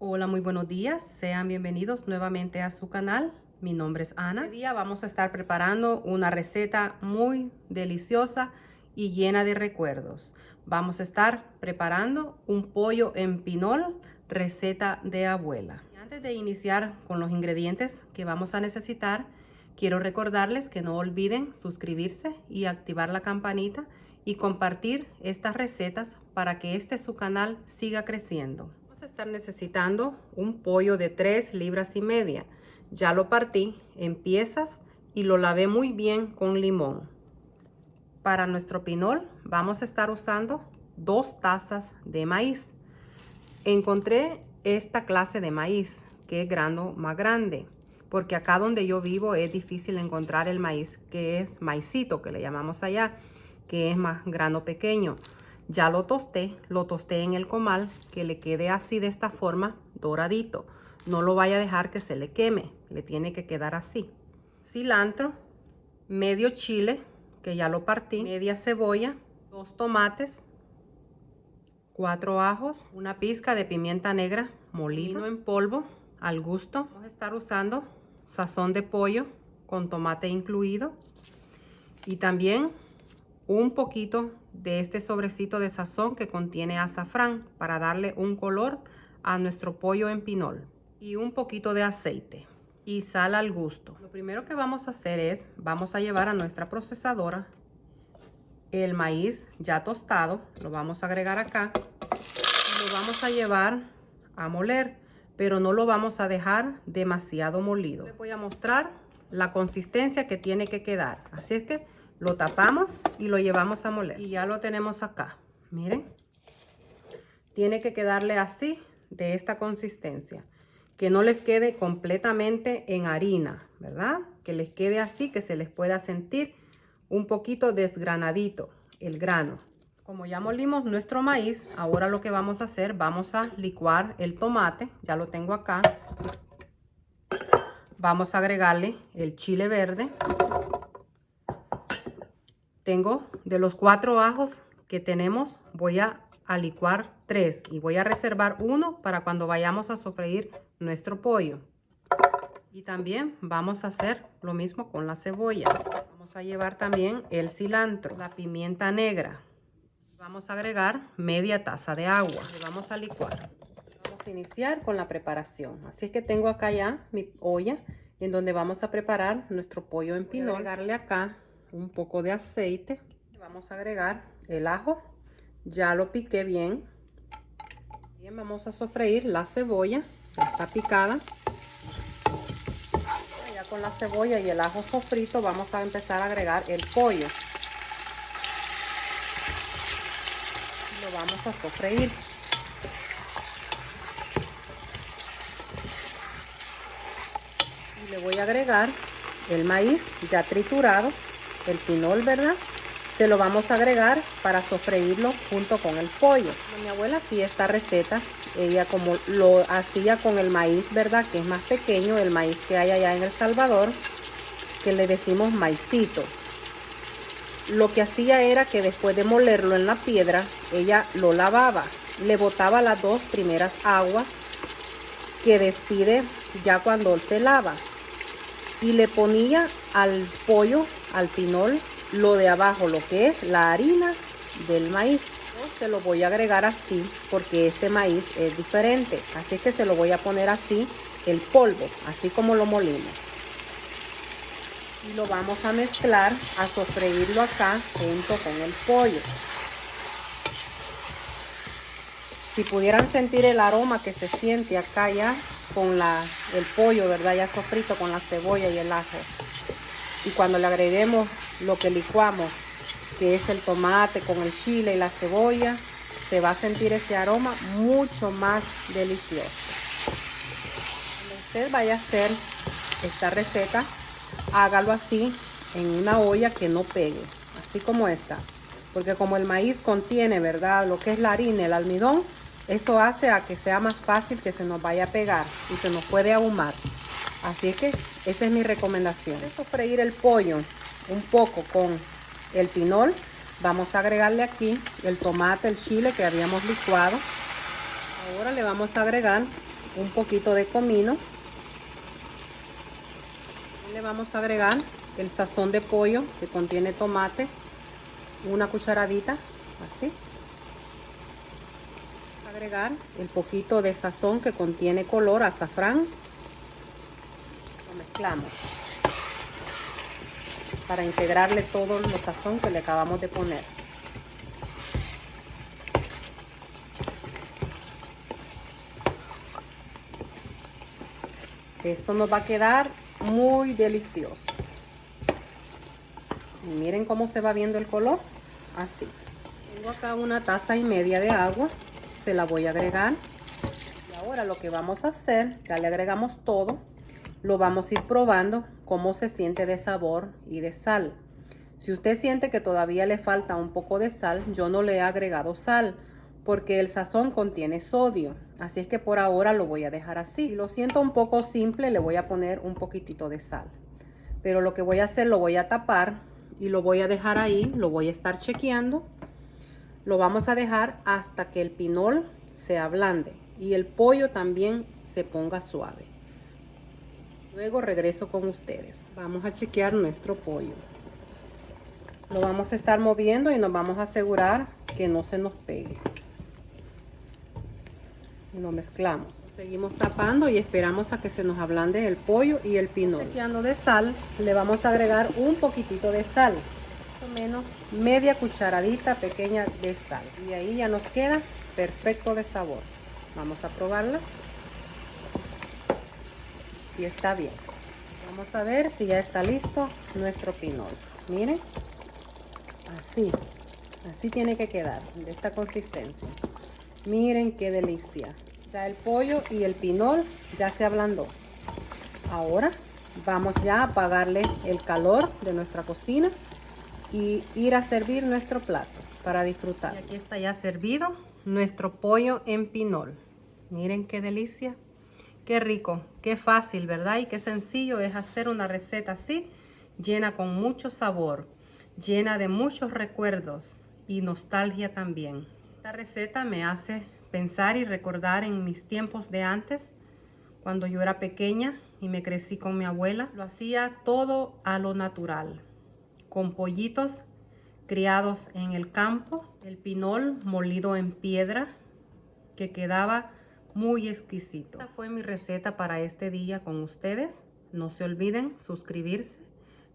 Hola, muy buenos días. Sean bienvenidos nuevamente a su canal. Mi nombre es Ana. Este día vamos a estar preparando una receta muy deliciosa y llena de recuerdos. Vamos a estar preparando un pollo en pinol, receta de abuela. Y antes de iniciar con los ingredientes que vamos a necesitar, quiero recordarles que no olviden suscribirse y activar la campanita y compartir estas recetas para que su canal siga creciendo. Vamos a estar necesitando un pollo de 3,5 libras. Ya lo partí en piezas y lo lavé muy bien con limón. Para nuestro pinol vamos a estar usando 2 tazas de maíz. Encontré esta clase de maíz que es grano más grande, porque acá donde yo vivo es difícil encontrar el maíz que es maicito, que le llamamos allá, que es más grano pequeño. Ya lo tosté en el comal, que le quede así de esta forma, doradito. No lo vaya a dejar que se le queme, le tiene que quedar así. Cilantro, medio chile, que ya lo partí, media cebolla, 2 tomates, 4 ajos, una pizca de pimienta negra molida en polvo al gusto. Vamos a estar usando sazón de pollo con tomate incluido y también un poquito de este sobrecito de sazón que contiene azafrán para darle un color a nuestro pollo en pinol, y un poquito de aceite y sal al gusto. Lo primero que vamos a hacer es, vamos a llevar a nuestra procesadora el maíz ya tostado, lo vamos a agregar acá y lo vamos a llevar a moler, pero no lo vamos a dejar demasiado molido. Les voy a mostrar la consistencia que tiene que quedar, así es que lo tapamos y lo llevamos a moler. Y ya lo tenemos acá, miren, tiene que quedarle así, de esta consistencia, que no les quede completamente en harina, ¿verdad? Que les quede así, que se les pueda sentir un poquito desgranadito el grano. Como ya molimos nuestro maíz, ahora lo que vamos a hacer, vamos a licuar el tomate. Ya lo tengo acá. Vamos a agregarle el chile verde. Tengo de los 4 ajos que tenemos, voy a licuar 3 y voy a reservar uno para cuando vayamos a sofreír nuestro pollo. Y también vamos a hacer lo mismo con la cebolla. Vamos a llevar también el cilantro, la pimienta negra. Vamos a agregar media taza de agua y vamos a licuar. Vamos a iniciar con la preparación. Así es que tengo acá ya mi olla en donde vamos a preparar nuestro pollo en pinol. Voy a agregarle acá un poco de aceite. Vamos a agregar el ajo. Ya lo piqué bien. Bien, vamos a sofreír la cebolla. Ya está picada. Ya con la cebolla y el ajo sofrito vamos a empezar a agregar el pollo. Lo vamos a sofreír. Y le voy a agregar el maíz ya triturado, el pinol, ¿verdad? Se lo vamos a agregar para sofreírlo junto con el pollo. Mi abuela hacía esta receta, ella como lo hacía con el maíz, ¿verdad? Que es más pequeño, el maíz que hay allá en El Salvador, que le decimos maicito. Lo que hacía era que después de molerlo en la piedra, ella lo lavaba, le botaba las 2 primeras aguas que despide ya cuando se lava, y le ponía al pollo, al pinol, lo de abajo, lo que es la harina del maíz. Yo se lo voy a agregar así porque este maíz es diferente, así que se lo voy a poner así, el polvo, así como lo molimos. Y lo vamos a mezclar, a sofreírlo acá junto con el pollo. Si pudieran sentir el aroma que se siente acá ya con el pollo, ¿verdad? Ya sofrito con la cebolla y el ajo. Y cuando le agreguemos lo que licuamos, que es el tomate con el chile y la cebolla, se va a sentir ese aroma mucho más delicioso. Cuando usted vaya a hacer esta receta, hágalo así en una olla que no pegue, así como esta, porque como el maíz contiene, ¿verdad?, lo que es la harina, el almidón, esto hace a que sea más fácil que se nos vaya a pegar y se nos puede ahumar. Así es que esa es mi recomendación. Para sofreír el pollo un poco con el pinol, vamos a agregarle aquí el tomate, el chile que habíamos licuado. Ahora le vamos a agregar un poquito de comino. Le vamos a agregar el sazón de pollo que contiene tomate, una cucharadita, así. Agregar el poquito de sazón que contiene color, azafrán. Lo mezclamos para integrarle todo el sazón que le acabamos de poner. Esto nos va a quedar muy delicioso. Y miren cómo se va viendo el color, así. Tengo acá 1,5 tazas de agua, se la voy a agregar. Y ahora lo que vamos a hacer, ya le agregamos todo, lo vamos a ir probando cómo se siente de sabor y de sal. Si usted siente que todavía le falta un poco de sal, yo no le he agregado sal porque el sazón contiene sodio, así es que por ahora lo voy a dejar así. Si lo siento un poco simple, le voy a poner un poquitito de sal, pero lo que voy a hacer, lo voy a tapar y lo voy a dejar ahí, lo voy a estar chequeando. Lo vamos a dejar hasta que el pinol se ablande y el pollo también se ponga suave. Luego regreso con ustedes. Vamos a chequear nuestro pollo. Lo vamos a estar moviendo y nos vamos a asegurar que no se nos pegue. Lo mezclamos. Seguimos tapando y esperamos a que se nos ablande el pollo y el pinol. Chequeando de sal, le vamos a agregar un poquitito de sal. Más o menos media cucharadita pequeña de sal. Y ahí ya nos queda perfecto de sabor. Vamos a probarla. Y está bien. Vamos a ver si ya está listo nuestro pinol. Miren. Así tiene que quedar, de esta consistencia. Miren qué delicia. Ya el pollo y el pinol ya se ablandó. Ahora vamos ya a apagarle el calor de nuestra cocina y ir a servir nuestro plato para disfrutar. Y aquí está ya servido nuestro pollo en pinol. Miren qué delicia, qué rico, qué fácil, ¿verdad? Y qué sencillo es hacer una receta así, llena con mucho sabor, llena de muchos recuerdos y nostalgia también. Esta receta me hace pensar y recordar en mis tiempos de antes, cuando yo era pequeña y me crecí con mi abuela. Lo hacía todo a lo natural, con pollitos criados en el campo, el pinol molido en piedra, que quedaba muy exquisito. Esta fue mi receta para este día con ustedes. No se olviden suscribirse.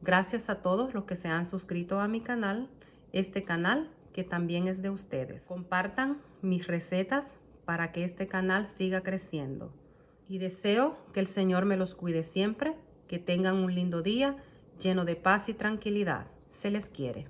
Gracias a todos los que se han suscrito a mi canal, este canal que también es de ustedes. Compartan mis recetas para que este canal siga creciendo. Y deseo que el Señor me los cuide siempre, que tengan un lindo día lleno de paz y tranquilidad. Se les quiere.